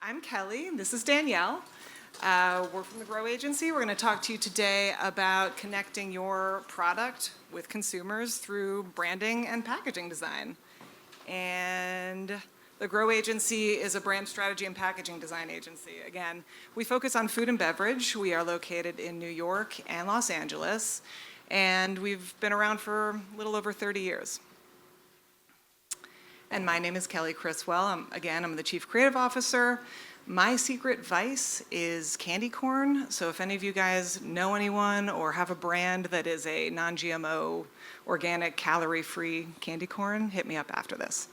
I'm Kelly, this is Danielle. We're from the Grow Agency. We're going to talk to you today about connecting your product with consumers through branding and packaging design. And the Grow Agency is a brand strategy and packaging design agency. Again, we focus on food and beverage. We are located in New York and Los Angeles, and we've been around for a little over 30 years. And my name is Kelly Criswell. I'm the Chief Creative Officer. My secret vice is candy corn. So if any of you guys know anyone or have a brand that is a non-GMO, organic, calorie-free candy corn, hit me up after this.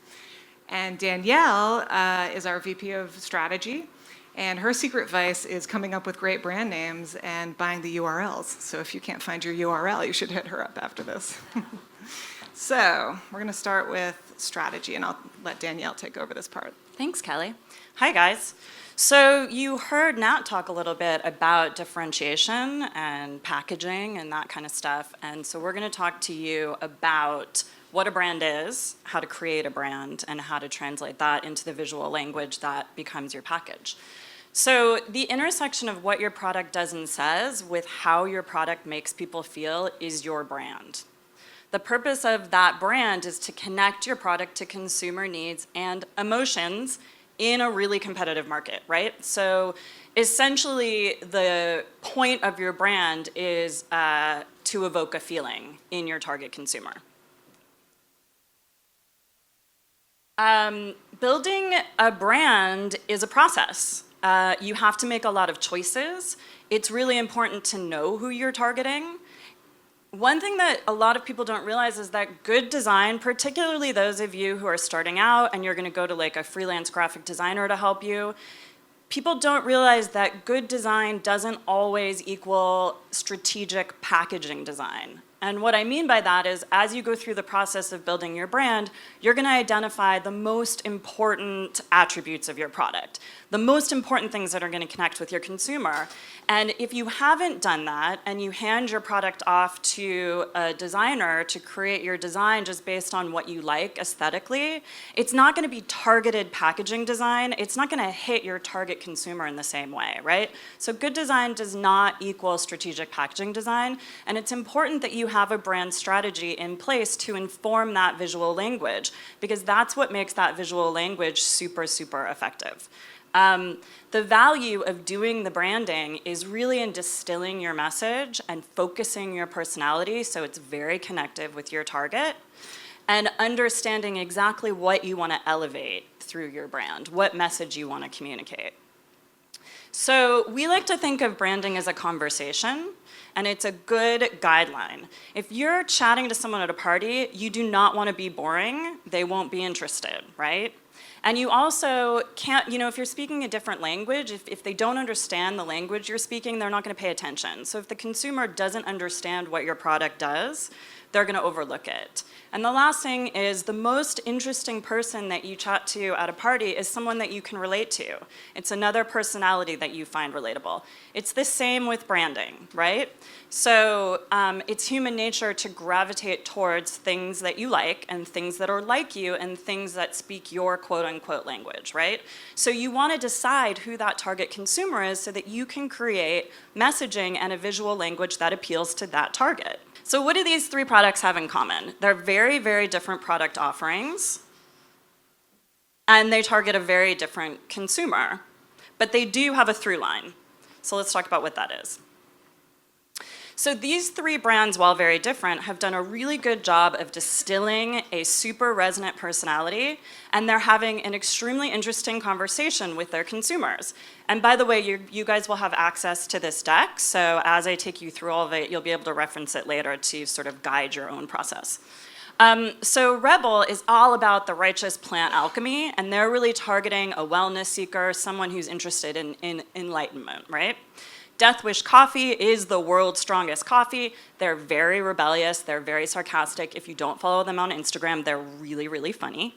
And Danielle is our VP of Strategy. And her secret vice is coming up with great brand names and buying the URLs. So if you can't find your URL, you should hit her up after this. So we're going to start with strategy, and I'll let Danielle take over this part. Thanks, Kelly. Hi, guys. So you heard Nat talk a little bit about differentiation and packaging and that kind of stuff. And so we're going to talk to you about what a brand is, how to create a brand, and how to translate that into the visual language that becomes your package. So the intersection of what your product does and says with how your product makes people feel is your brand. The purpose of that brand is to connect your product to consumer needs and emotions in a really competitive market, right? So essentially, the point of your brand is to evoke a feeling in your target consumer. Building a brand is a process. You have to make a lot of choices. It's really important to know who you're targeting. One thing that a lot of people don't realize is that good design, particularly those of you who are starting out and you're going to go to like a freelance graphic designer to help you, people don't realize that good design doesn't always equal strategic packaging design. And what I mean by that is as you go through the process of building your brand, you're going to identify the most important attributes of your product, the most important things that are going to connect with your consumer. And if you haven't done that and you hand your product off to a designer to create your design just based on what you like aesthetically, it's not going to be targeted packaging design. It's not going to hit your target consumer in the same way, right? So good design does not equal strategic packaging design. And it's important that you have a brand strategy in place to inform that visual language, because that's what makes that visual language super, super effective. The value of doing the branding is really in distilling your message and focusing your personality so it's very connective with your target, and understanding exactly what you want to elevate through your brand, what message you want to communicate. So we like to think of branding as a conversation, and it's a good guideline. If you're chatting to someone at a party, you do not want to be boring. They won't be interested, right? And you also can't, if you're speaking a different language, if they don't understand the language you're speaking, they're not going to pay attention. So if the consumer doesn't understand what your product does, they're going to overlook it. And the last thing is the most interesting person that you chat to at a party is someone that you can relate to. It's another personality that you find relatable. It's the same with branding, right? So it's human nature to gravitate towards things that you like and things that are like you and things that speak your quote-unquote language, right? So you want to decide who that target consumer is so that you can create messaging and a visual language that appeals to that target. So what do these three products have in common? They're very, very different product offerings, and they target a very different consumer, but they do have a through line. So let's talk about what that is. So these three brands, while very different, have done a really good job of distilling a super resonant personality, and they're having an extremely interesting conversation with their consumers. And by the way, you guys will have access to this deck, so as I take you through all of it, you'll be able to reference it later to sort of guide your own process. So Rebel is all about the righteous plant alchemy, and they're really targeting a wellness seeker, someone who's interested in enlightenment, right? Death Wish Coffee is the world's strongest coffee. They're very rebellious. They're very sarcastic. If you don't follow them on Instagram, they're really, really funny.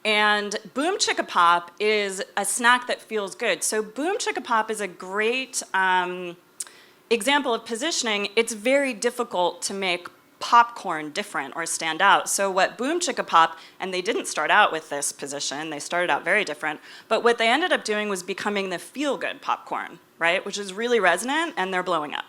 And Boom Chicka Pop is a snack that feels good. So Boom Chicka Pop is a great example of positioning. It's very difficult to make popcorn different or stand out. So what Boom Chicka Pop, and they didn't start out with this position, they started out very different, but what they ended up doing was becoming the feel-good popcorn, right? Which is really resonant, and they're blowing up.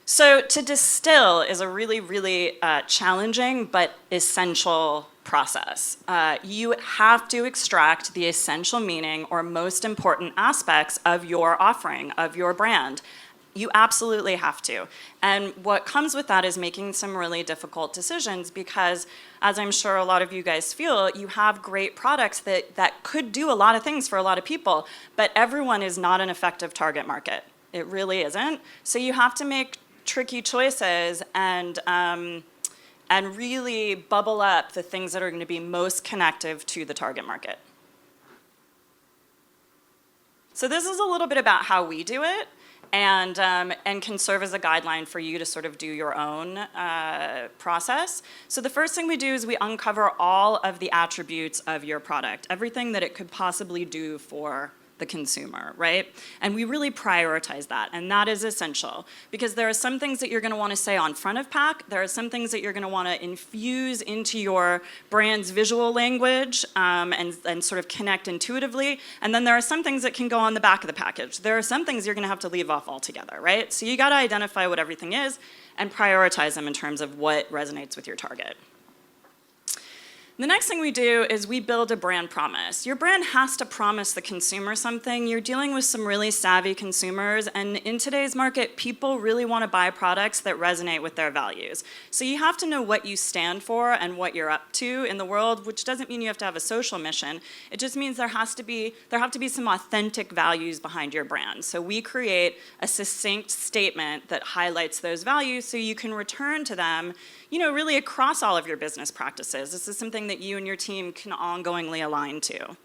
So to distill is a really, really challenging but essential process. You have to extract the essential meaning or most important aspects of your offering, of your brand. You absolutely have to. And what comes with that is making some really difficult decisions because, as I'm sure a lot of you guys feel, you have great products that could do a lot of things for a lot of people, but everyone is not an effective target market. It really isn't. So you have to make tricky choices and really bubble up the things that are going to be most connective to the target market. So this is a little bit about how we do it, and can serve as a guideline for you to sort of do your own process. So the first thing we do is we uncover all of the attributes of your product, everything that it could possibly do for the consumer, right? And we really prioritize that, and that is essential because there are some things that you're going to want to say on front of pack, there are some things that you're going to want to infuse into your brand's visual language and sort of connect intuitively, and then there are some things that can go on the back of the package. There are some things you're going to have to leave off altogether, right? So you got to identify what everything is and prioritize them in terms of what resonates with your target. The next thing we do is we build a brand promise. Your brand has to promise the consumer something. You're dealing with some really savvy consumers, and in today's market, people really want to buy products that resonate with their values. So you have to know what you stand for and what you're up to in the world, which doesn't mean you have to have a social mission. It just means there have to be some authentic values behind your brand. So we create a succinct statement that highlights those values so you can return to them, really across all of your business practices. This is something that you and your team can ongoingly align to.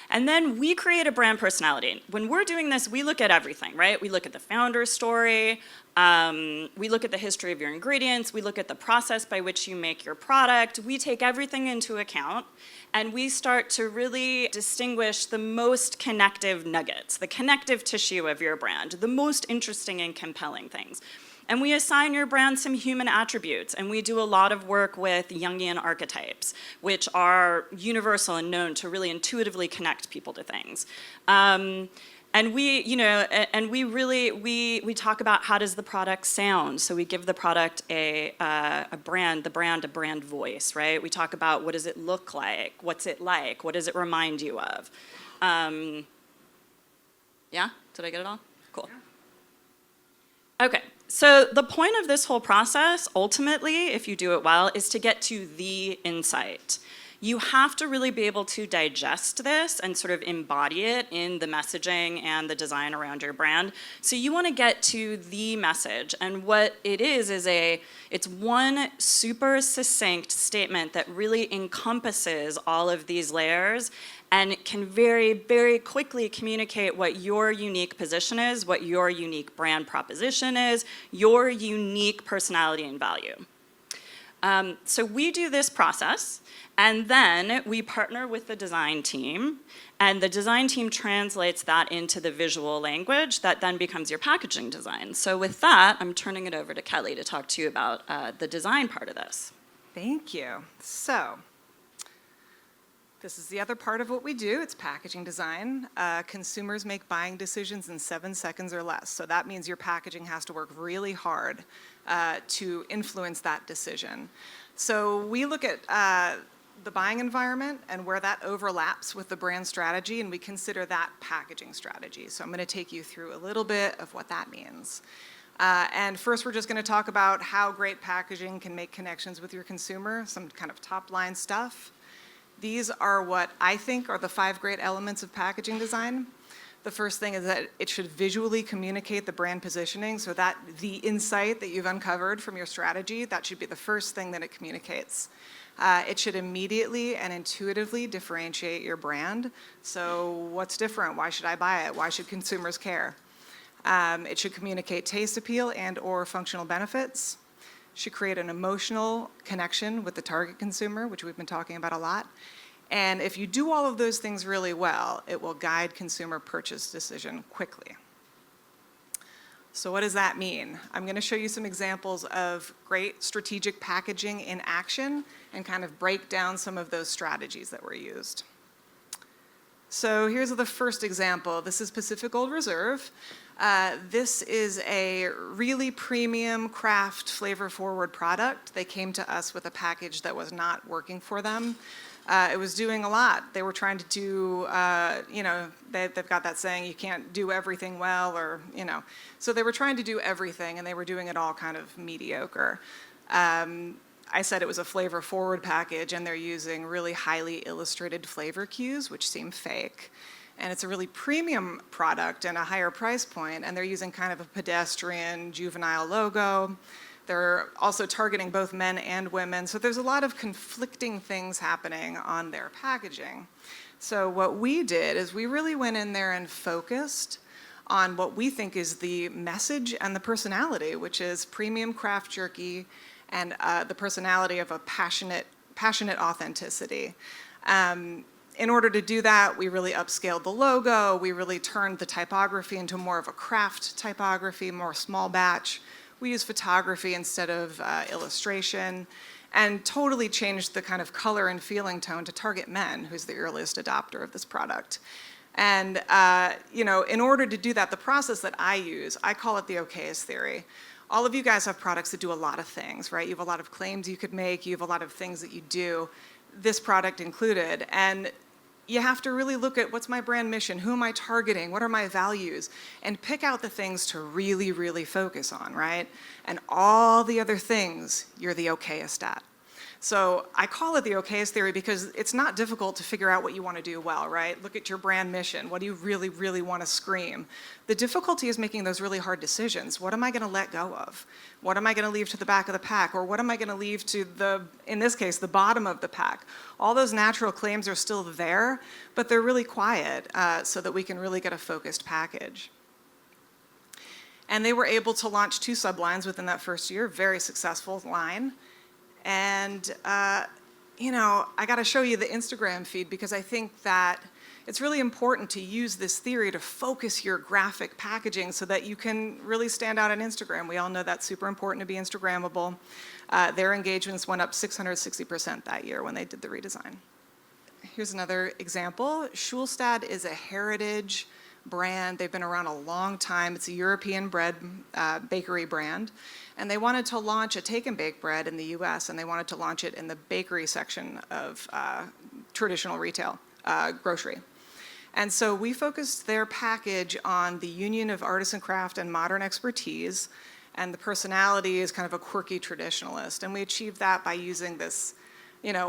And then we create a brand personality. When we're doing this, we look at everything, right? We look at the founder story, we look at the history of your ingredients, we look at the process by which you make your product. We take everything into account, and we start to really distinguish the most connective nuggets, the connective tissue of your brand, the most interesting and compelling things. And we assign your brand some human attributes, and we do a lot of work with Jungian archetypes, which are universal and known to really intuitively connect people to things. And we talk about how does the product sound. So we give the product a brand voice, right? We talk about what does it look like, what's it like, what does it remind you of. Yeah, did I get it all? Cool. Okay. So the point of this whole process, ultimately, if you do it well, is to get to the insight. You have to really be able to digest this and sort of embody it in the messaging and the design around your brand. So you want to get to the message. And what it is it's one super succinct statement that really encompasses all of these layers and can very, very quickly communicate what your unique position is, what your unique brand proposition is, your unique personality and value. So we do this process, and then we partner with the design team, and the design team translates that into the visual language that then becomes your packaging design. So with that, I'm turning it over to Kelly to talk to you about the design part of this. Thank you. So this is the other part of what we do. It's packaging design. Consumers make buying decisions in 7 seconds or less. So that means your packaging has to work really hard to influence that decision. So we look at the buying environment and where that overlaps with the brand strategy, and we consider that packaging strategy. So I'm going to take you through a little bit of what that means. And first, we're just going to talk about how great packaging can make connections with your consumer, some kind of top-line stuff. These are what I think are the 5 great elements of packaging design. The first thing is that it should visually communicate the brand positioning, so that the insight that you've uncovered from your strategy, that should be the first thing that it communicates. It should immediately and intuitively differentiate your brand. So what's different? Why should I buy it? Why should consumers care? It should communicate taste appeal and or functional benefits. Should create an emotional connection with the target consumer, which we've been talking about a lot. And if you do all of those things really well, it will guide consumer purchase decision quickly. So what does that mean? I'm going to show you some examples of great strategic packaging in action and kind of break down some of those strategies that were used. So here's the first example. This is Pacific Gold Reserve. This is a really premium craft flavor-forward product. They came to us with a package that was not working for them. It was doing a lot. They were trying to do, they've got that saying, you can't do everything well, or, So they were trying to do everything, and they were doing it all kind of mediocre. I said it was a flavor-forward package, and they're using really highly illustrated flavor cues, which seem fake. And it's a really premium product and a higher price point, and they're using kind of a pedestrian, juvenile logo. They're also targeting both men and women, so there's a lot of conflicting things happening on their packaging. So what we did is we really went in there and focused on what we think is the message and the personality, which is premium craft jerky and the personality of a passionate authenticity. In order to do that, we really upscaled the logo. We really turned the typography into more of a craft typography, more small batch. We use photography instead of illustration, and totally changed the kind of color and feeling tone to target men, who's the earliest adopter of this product. And in order to do that, the process that I use, I call it the okayest theory. All of you guys have products that do a lot of things, right? You have a lot of claims you could make. You have a lot of things that you do, this product included. And you have to really look at what's my brand mission, who am I targeting, what are my values, and pick out the things to really, really focus on, right? And all the other things, you're the okayest at. So I call it the okayest theory because it's not difficult to figure out what you want to do well, right? Look at your brand mission. What do you really, really want to scream? The difficulty is making those really hard decisions. What am I going to let go of? What am I going to leave to the back of the pack? Or what am I going to leave to in this case, the bottom of the pack? All those natural claims are still there, but they're really quiet so that we can really get a focused package. And they were able to launch 2 sublines within that first year, very successful line. And, I got to show you the Instagram feed because I think that it's really important to use this theory to focus your graphic packaging so that you can really stand out on Instagram. We all know that's super important to be Instagrammable. Their engagements went up 660% that year when they did the redesign. Here's another example. Schulstad is a heritage brand. They've been around a long time. It's a European bread bakery brand. And they wanted to launch a take and bake bread in the US, and they wanted to launch it in the bakery section of traditional retail, grocery. And so we focused their package on the union of artisan craft and modern expertise, and the personality is kind of a quirky traditionalist. And we achieved that by using this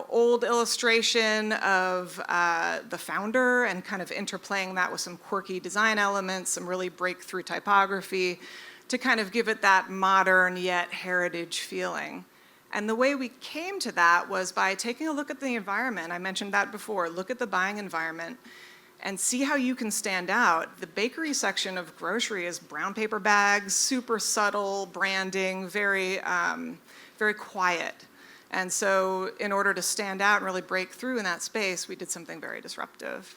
old illustration of the founder and kind of interplaying that with some quirky design elements, some really breakthrough typography to kind of give it that modern yet heritage feeling. And the way we came to that was by taking a look at the environment. I mentioned that before. Look at the buying environment and see how you can stand out. The bakery section of grocery is brown paper bags, super subtle branding, very, very quiet. And so in order to stand out and really break through in that space, we did something very disruptive.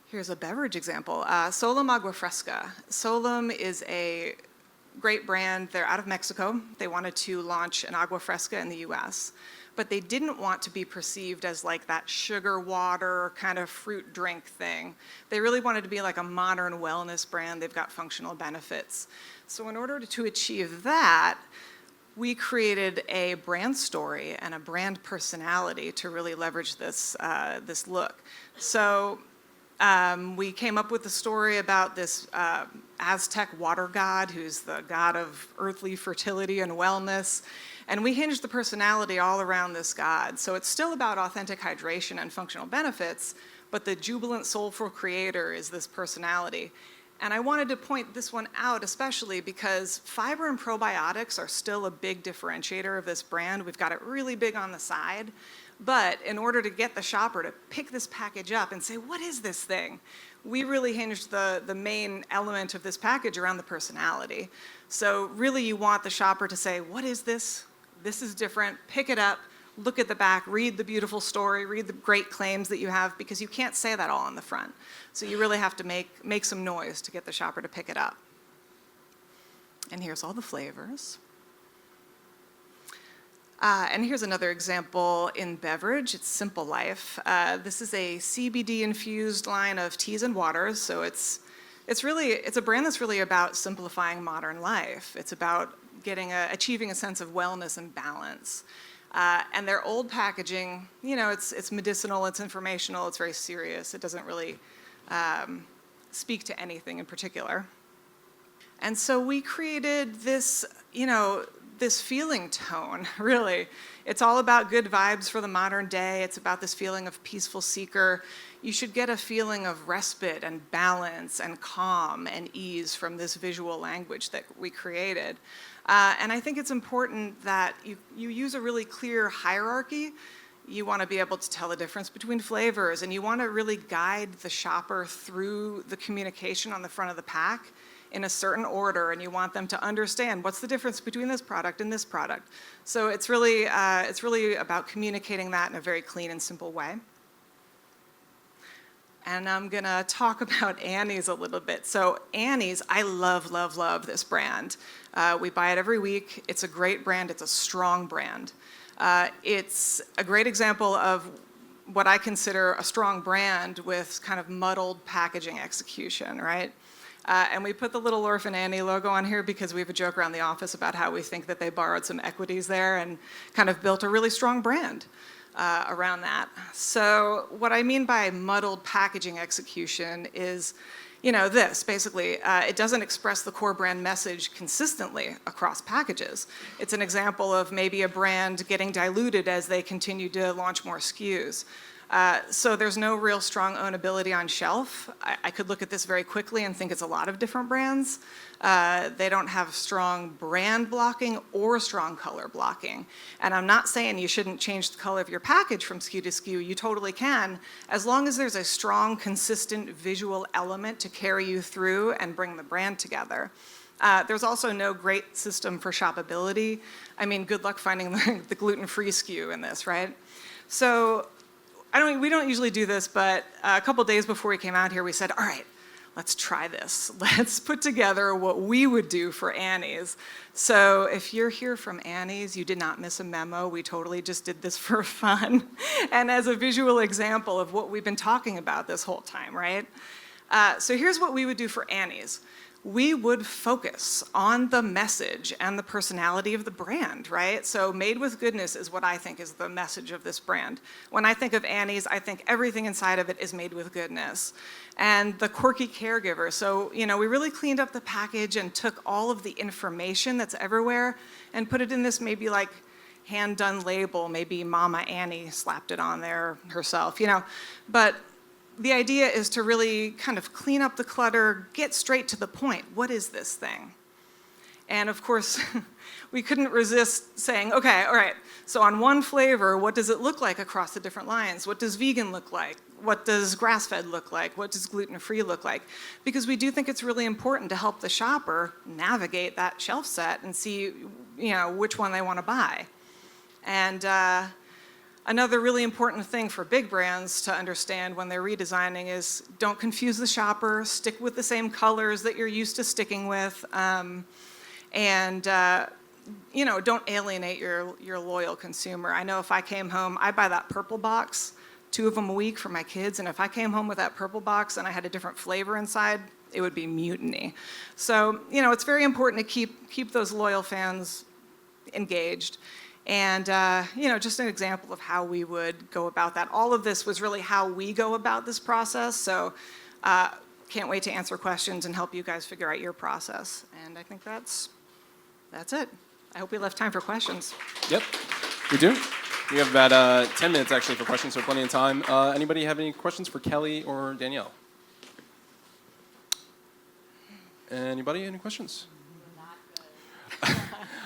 Here's a beverage example, Solom Agua Fresca. Solom is a great brand. They're out of Mexico. They wanted to launch an agua fresca in the US, but they didn't want to be perceived as like that sugar water kind of fruit drink thing. They really wanted to be like a modern wellness brand. They've got functional benefits. So in order to achieve that, we created a brand story and a brand personality to really leverage this, this look. So we came up with a story about this Aztec water god who's the god of earthly fertility and wellness. And we hinged the personality all around this god. So it's still about authentic hydration and functional benefits, but the jubilant, soulful creator is this personality. And I wanted to point this one out especially because fiber and probiotics are still a big differentiator of this brand. We've got it really big on the side. But in order to get the shopper to pick this package up and say, what is this thing? We really hinged the main element of this package around the personality. So really you want the shopper to say, what is this? This is different. Pick it up, look at the back, read the beautiful story, read the great claims that you have, because you can't say that all on the front. So you really have to make some noise to get the shopper to pick it up. And here's all the flavors. And here's another example in beverage. It's Simple Life. This is a CBD-infused line of teas and waters. So it's a brand that's really about simplifying modern life. It's about achieving a sense of wellness and balance. And their old packaging, it's medicinal, it's informational, it's very serious. It doesn't really speak to anything in particular. And so we created this, this feeling tone, really. It's all about good vibes for the modern day. It's about this feeling of peaceful seeker. You should get a feeling of respite and balance and calm and ease from this visual language that we created. And I think it's important that you use a really clear hierarchy. You want to be able to tell the difference between flavors, and you want to really guide the shopper through the communication on the front of the pack in a certain order, and you want them to understand what's the difference between this product and this product. So it's really about communicating that in a very clean and simple way. And I'm gonna talk about Annie's a little bit. So Annie's, I love, love, love this brand. We buy it every week. It's a great brand. It's a strong brand. It's a great example of what I consider a strong brand with kind of muddled packaging execution, right? And we put the Little Orphan Annie logo on here because we have a joke around the office about how we think that they borrowed some equities there and kind of built a really strong brand around that. So what I mean by muddled packaging execution is, this basically, it doesn't express the core brand message consistently across packages. It's an example of maybe a brand getting diluted as they continue to launch more SKUs. So there's no real strong ownability on shelf. I could look at this very quickly and think it's a lot of different brands. They don't have strong brand blocking or strong color blocking. And I'm not saying you shouldn't change the color of your package from SKU to SKU. You totally can, as long as there's a strong, consistent visual element to carry you through and bring the brand together. There's also no great system for shoppability. I mean, good luck finding the gluten-free SKU in this, right? So we don't usually do this, but a couple days before we came out here, we said, all right, let's try this. Let's put together what we would do for Annie's. So if you're here from Annie's, you did not miss a memo. We totally just did this for fun and as a visual example of what we've been talking about this whole time, right? So here's what we would do for Annie's. We would focus on the message and the personality of the brand, right? So made with goodness is what I think is the message of this brand. When I think of Annie's, I think everything inside of it is made with goodness. And the quirky caregiver. So, we really cleaned up the package and took all of the information that's everywhere and put it in this maybe like hand-done label. Maybe Mama Annie slapped it on there herself, But the idea is to really kind of clean up the clutter, get straight to the point. What is this thing? And of course, we couldn't resist saying, okay, all right, so on one flavor, what does it look like across the different lines? What does vegan look like? What does grass-fed look like? What does gluten-free look like? Because we do think it's really important to help the shopper navigate that shelf set and see, which one they want to buy. And another really important thing for big brands to understand when they're redesigning is don't confuse the shopper, stick with the same colors that you're used to sticking with, and don't alienate your loyal consumer. I know if I came home, I buy that purple box, 2 of them a week for my kids, and if I came home with that purple box and I had a different flavor inside, it would be mutiny. So, it's very important to keep those loyal fans engaged. And, just an example of how we would go about that. All of this was really how we go about this process. So can't wait to answer questions and help you guys figure out your process. And I think that's it. I hope we left time for questions. Yep, we do. We have about 10 minutes actually for questions, so plenty of time. Anybody have any questions for Kelly or Danielle? Anybody, any questions?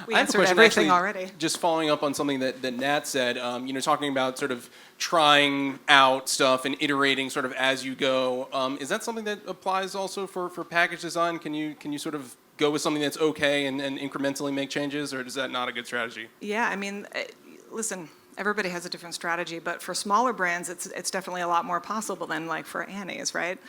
We I have a answered question everything actually, already. just following up on something that Nat said, talking about sort of trying out stuff and iterating sort of as you go. Is that something that applies also for package design? Can you sort of go with something that's okay and incrementally make changes, or is that not a good strategy? Yeah, I mean, listen, everybody has a different strategy, but for smaller brands, it's definitely a lot more possible than like for Annie's, right?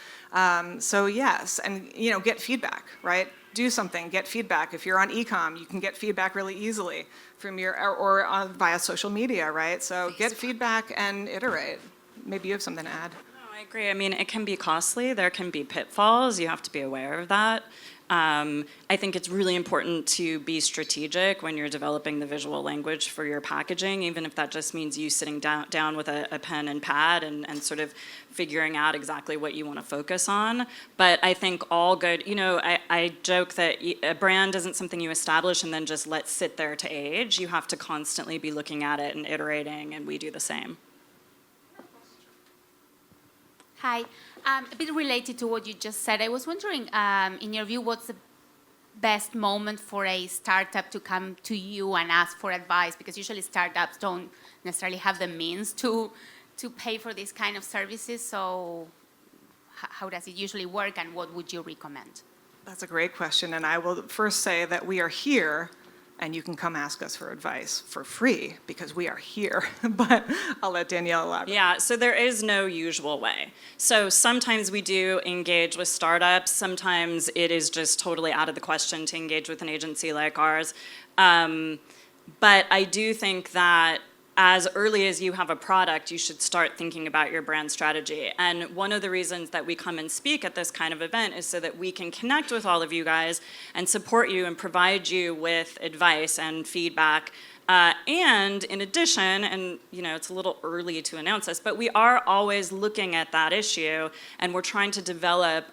So yes, and get feedback, right? do something, get feedback. If you're on e-com, you can get feedback really easily from or via social media, right? So get feedback and iterate. Maybe you have something to add. No, I agree. I mean, it can be costly. There can be pitfalls. You have to be aware of that. I think it's really important to be strategic when you're developing the visual language for your packaging, even if that just means you sitting down with a pen and pad and sort of figuring out exactly what you want to focus on. But I think all good, I joke that a brand isn't something you establish and then just let sit there to age. You have to constantly be looking at it and iterating, and we do the same. Hi. A bit related to what you just said, I was wondering, in your view, what's the best moment for a startup to come to you and ask for advice? Because usually startups don't necessarily have the means to pay for these kind of services. So how does it usually work, and what would you recommend? That's a great question, and I will first say that we are here, and you can come ask us for advice for free because we are here. But I'll let Danielle elaborate. Yeah, so there is no usual way. So sometimes we do engage with startups. Sometimes it is just totally out of the question to engage with an agency like ours. But I do think that as early as you have a product, you should start thinking about your brand strategy. And one of the reasons that we come and speak at this kind of event is so that we can connect with all of you guys and support you and provide you with advice and feedback. And in addition, and it's a little early to announce this, but we are always looking at that issue, and we're trying to develop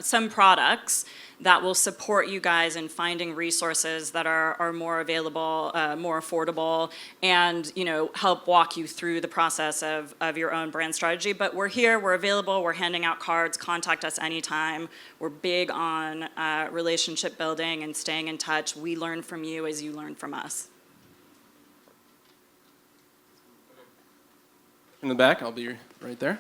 some products that will support you guys in finding resources that are more available, more affordable, and help walk you through the process of your own brand strategy. But we're here, we're available, we're handing out cards, contact us anytime. We're big on relationship building and staying in touch. We learn from you as you learn from us. In the back, I'll be right there.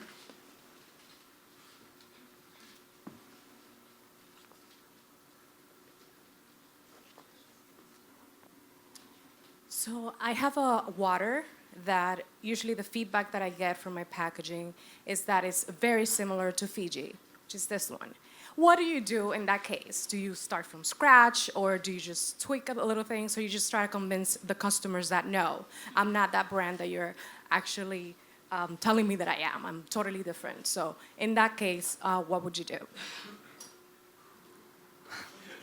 So I have a water that usually the feedback that I get from my packaging is that it's very similar to Fiji, which is this one. What do you do in that case? Do you start from scratch, or do you just tweak a little thing so you just try to convince the customers that no, I'm not that brand that you're actually telling me that I am. I'm totally different. So in that case, what would you do?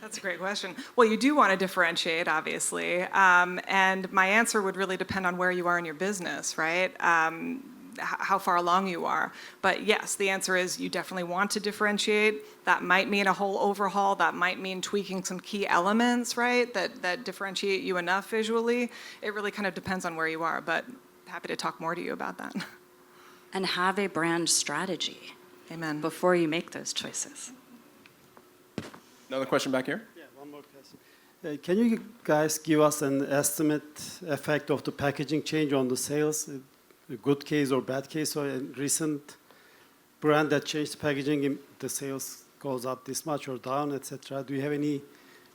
That's a great question. Well, you do want to differentiate, obviously, and my answer would really depend on where you are in your business, right? How far along you are. But yes, the answer is you definitely want to differentiate. That might mean a whole overhaul. That might mean tweaking some key elements, right, that differentiate you enough visually. It really kind of depends on where you are, but happy to talk more to you about that. And have a brand strategy. Amen. Before you make those choices. Another question back here? Yeah, one more question. Can you guys give us an estimate effect of the packaging change on the sales, a good case or bad case, or a recent brand that changed the packaging, the sales goes up this much or down, etc.? Do you have any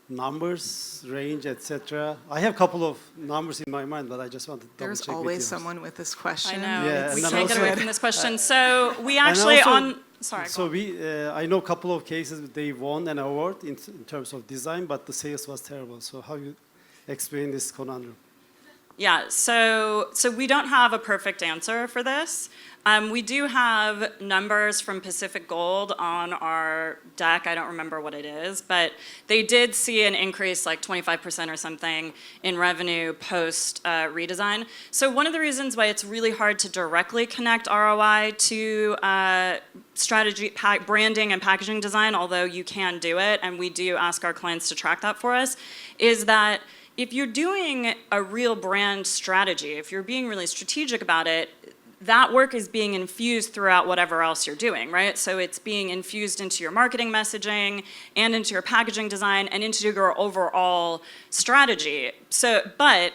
numbers, range, etc.? I have a couple of numbers in my mind, but I just want to double There's check with always yours. someone with this question. I know. Yeah, We and can't get away also- from this question. So we actually also- Sorry, So I know a couple of cases they won an award in terms of design, but the sales was terrible. So how you explain this conundrum? Yeah, so we don't have a perfect answer for this. We do have numbers from Pacific Gold on our deck. I don't remember what it is, but they did see an increase, like 25% or something, in revenue post redesign. So one of the reasons why it's really hard to directly connect ROI to strategy, branding, and packaging design, although you can do it, and we do ask our clients to track that for us, is that if you're doing a real brand strategy, if you're being really strategic about it, that work is being infused throughout whatever else you're doing, right? So it's being infused into your marketing messaging and into your packaging design and into your overall strategy. But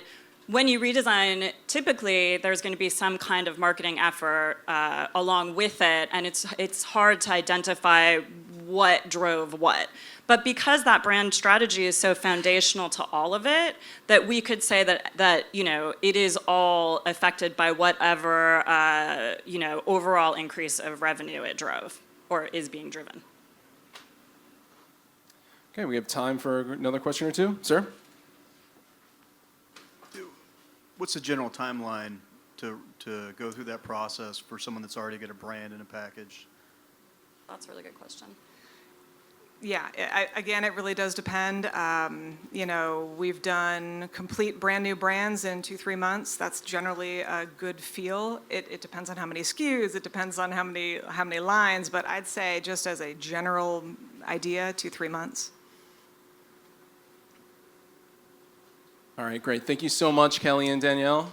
when you redesign, typically there's going to be some kind of marketing effort along with it, and it's hard to identify what drove what. But because that brand strategy is so foundational to all of it, that we could say that it is all affected by whatever overall increase of revenue it drove or is being driven. Okay, we have time for another question or two. Sir? What's the general timeline to go through that process for someone that's already got a brand in a package? That's a really good question. Yeah, again, it really does depend. You know, we've done complete brand new brands in 2-3 months. That's generally a good feel. It depends on how many SKUs, it depends on how many lines, but I'd say just as a general idea, 2-3 months. All right, great. Thank you so much, Kelly and Danielle.